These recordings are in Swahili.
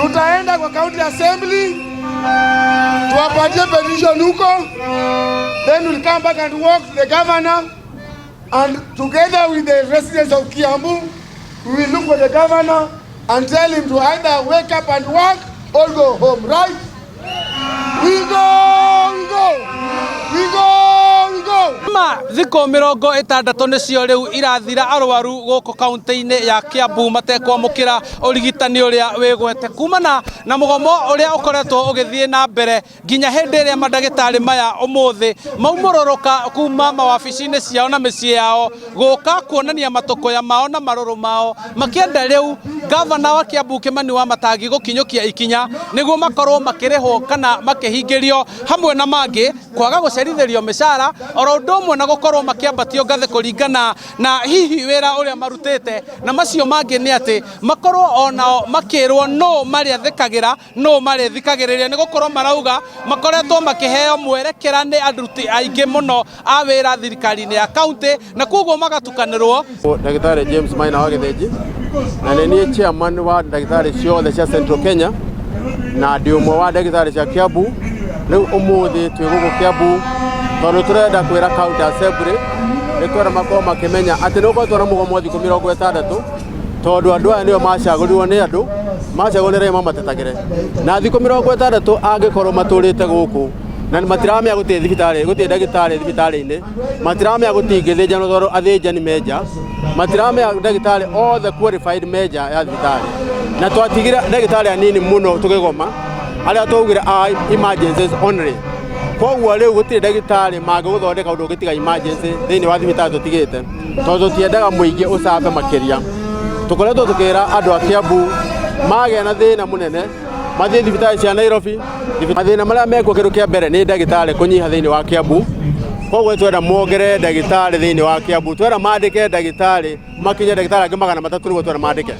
tutaenda kwa county assembly tuwapatie petition huko, then we'll come back and work to the governor, and together with the residents of Kiambu we will look for the governor and tell him to either wake up and work or go home, right? We go. Thiko mirongo itandatu nicio riu irathira arwaru guku kaunti-ini ya Kiambu matekwamukira urigitani uria wigwete kumana na mugomo uria ukoretwo ugithie na mbere nginya hindi iria mandagĩtarĩ maya umuthi maumũrũrũka kuma mawabici-ini ciao na mĩciĩ yao guka kuonania matokoya mao na marũrũ mao makienda riu gavana wa Kiambu Kimani wa Matangi gukinyukia ikinya niguo makorwo makirihwo kana makihingĩrio hamwe na mangi kwaga gucerithirio mĩcara oro ndomwe na gukorwo makiambatio ngathe kuringana na hihi wira uria marutite na macio mangi ni ati makorwo onao makirwo no mariathikagira no marithikagiriria ni gukorwo marauga makoretwo makiheo mwerekera ni aruti aingi muno a wira thirikari-ini ya kaunti na koguo magatukanirwo. Ndagĩtarĩ James Maina wa Gĩthĩnji na nĩ chairman wa ndagĩtarĩ ciothe cia Central Kenya na ndi ũmwe wa ndagĩtarĩ cia Kiambu. Rĩu ũmũthĩ twĩ gũkũ Kiambu tondũ turenda kwĩra county assembly nĩtwenda makorwo makĩmenya atĩ nĩgũkorwo twĩna mũgomo thikũ 60 tondũ andũ aya nĩo macagũrirwo nĩ andũ macagũrirwo nĩ mamatetagĩre na thikũ 60 angĩkorwo matũrĩte gũkũ na matiramenya gũtĩ thibitarĩ gũtĩ ndagĩtarĩ thibitarĩ-inĩ matiramenya gũtingĩthĩnjanwo tondũ athĩnjani menja matiramenya ndagĩtarĩ othe qualified menja ya thibitarĩ na twatigire ndagĩtarĩ anini mũno tũkĩgoma arĩa twaugire emergencies only. Koguo rĩu gũtirĩ ndagĩtarĩ mangĩgũthondeka ũndũ ũngĩtiga emergency thĩinĩ wa thibitarĩ tũtigĩte tondũ tũtiendaga mũingĩ ũcambe makĩria. Tũkoretwo tũkĩra andũ a Kiambu magĩa na thĩna mũnene mathiĩ thibitarĩ cia Nairobi. Mathĩna marĩa mekuo kĩndũ kĩa mbere nĩ ndagĩtarĩ kũnyiha thĩinĩ wa Kiambu. Koguo twenda mongerere ndagĩtarĩ thĩinĩ wa Kiambu, twenda mandĩke ndagĩtarĩ makinye ndagĩtarĩ angĩ 300 nĩguo twenda mandĩke.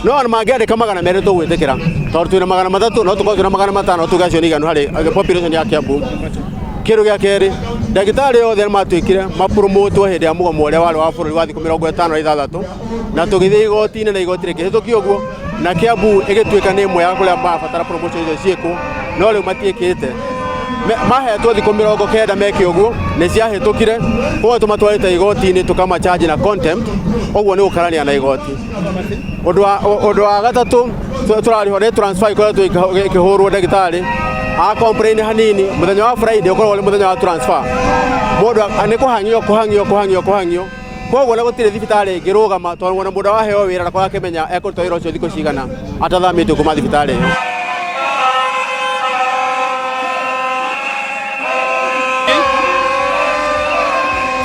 No mangĩandĩka 200 tũgwĩtĩkĩra tondũ twĩna 300 no tũkorwo twĩna 500 tugacio nĩ iganu harĩ population ya Kiambu. Kĩndũ gĩa kerĩ ndagĩtarĩ othe matwĩkire mapromotwo hĩndĩ ya mũgomo ũrĩa warĩ wa bũrũri wa thikũ 56 na tũgĩthiĩ igoti-inĩ na igoti rĩkĩhĩtũkio ũguo na Kiambu ĩgĩtuĩka nĩ ĩmwe ya kũrĩa mabatara promotion icio ciĩkwo no rĩu matiĩkĩte. Mahetwo thikũ 90 meke ũguo nĩ ciahĩtũkire koguo tũmatwarĩte igoti-inĩ tũkamacharge na contempt ũguo nĩ gũkarania na igoti. Ũndũ wa gatatũ tũrarĩho nĩ transfer ikoretwo ikĩhũrwo ndagĩtarĩ a complain hanini mũthenya wa Friday ũkorwo nĩ mũthenya wa transfer mũndũ nĩ kũhangio koguo na gũtirĩ thibitarĩ ĩngĩrũgama tondũ na mũndũ waheo wĩra na kwaga kĩmenya ekũruta wĩra ũcio thikũ cigana atathamĩtio kuma thibitarĩ ĩyo.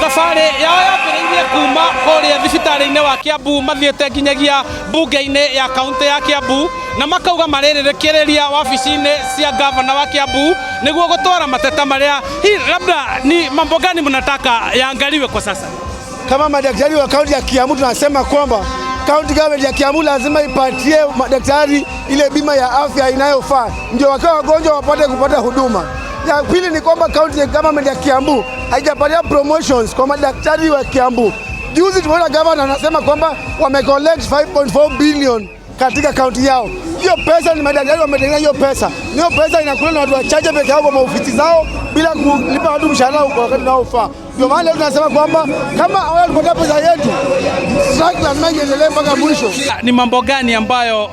Thabarĩ yao yambĩrĩirie kuma kũrĩa thibitarĩ-inĩ wa Kiambu mathiĩte nginyagia mbunge-inĩ ya kaunti ya Kiambu na makauga marĩrĩkĩrĩria wabici-inĩ cia gavana wa Kiambu nĩguo gũtwara mateta marĩa labda ni mambo gani mnataka yaangaliwe kwa sasa. Kama madaktari wa kaunti ya Kiambu tunasema kwamba county government ya Kiambu lazima ipatie madaktari ile bima ya afya inayofaa ndio wakiwa wagonjwa wapate kupata huduma. Ya pili ni kwamba county government ya Kiambu haijapatia promotions kwa madaktari wa Kiambu. Juzi tumeona governor anasema kwamba wamecollect 5.4 billion katika kaunti yao. Hiyo pesa ni madaktari wametengeneza hiyo pesa. Hiyo pesa inakula na watu wachache peke yao kwa maofisi zao bila kulipa watu mshahara kwa wakati unaofaa. Ndio maana leo tunasema kwamba kama wao walipata pesa yetu, strike lazima iendelee mpaka mwisho. Ni mambo gani ambayo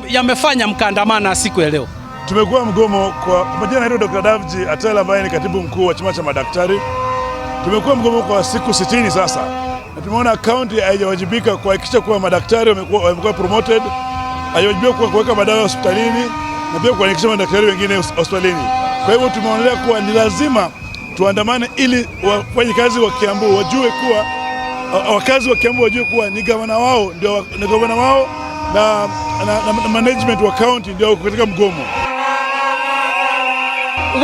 yamefanya mkaandamana siku ya leo? Tumekuwa mgomo kwa majina naitwa Dr. Davji Atela ambaye ni katibu mkuu wa chama cha madaktari. Tumekuwa mgomo kwa siku 60 sasa. Na tumeona kaunti haijawajibika kuhakikisha kuwa madaktari wamekuwa promoted, haijawajibika kuweka madawa hospitalini na pia kuhakikisha madaktari wengine hospitalini. Kwa hivyo tumeonelea kuwa ni lazima tuandamane ili wafanyikazi wa Kiambu wajue kuwa wakazi wa Kiambu wajue kuwa ni gavana wao ndio na management wa county ndio katika mgomo.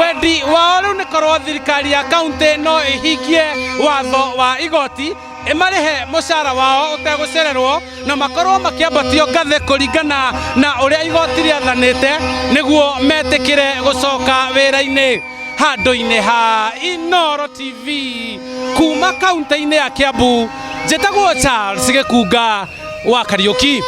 Wendi wao nĩ korwo thirikari ya kaunti no ihingie watho wa igoti ĩmarĩhe mũcara wao ũtegũcererwo na makorwo makĩambatio ngathe kũringana na ũrĩa igoti rĩathanĩte nĩguo metĩkĩre gũcoka wĩra-inĩ. Handũ-inĩ ha Inooro TV kuma kaunti-inĩ ya Kiambu, njĩtagwo Charles Gĩkunga wa Kariũki.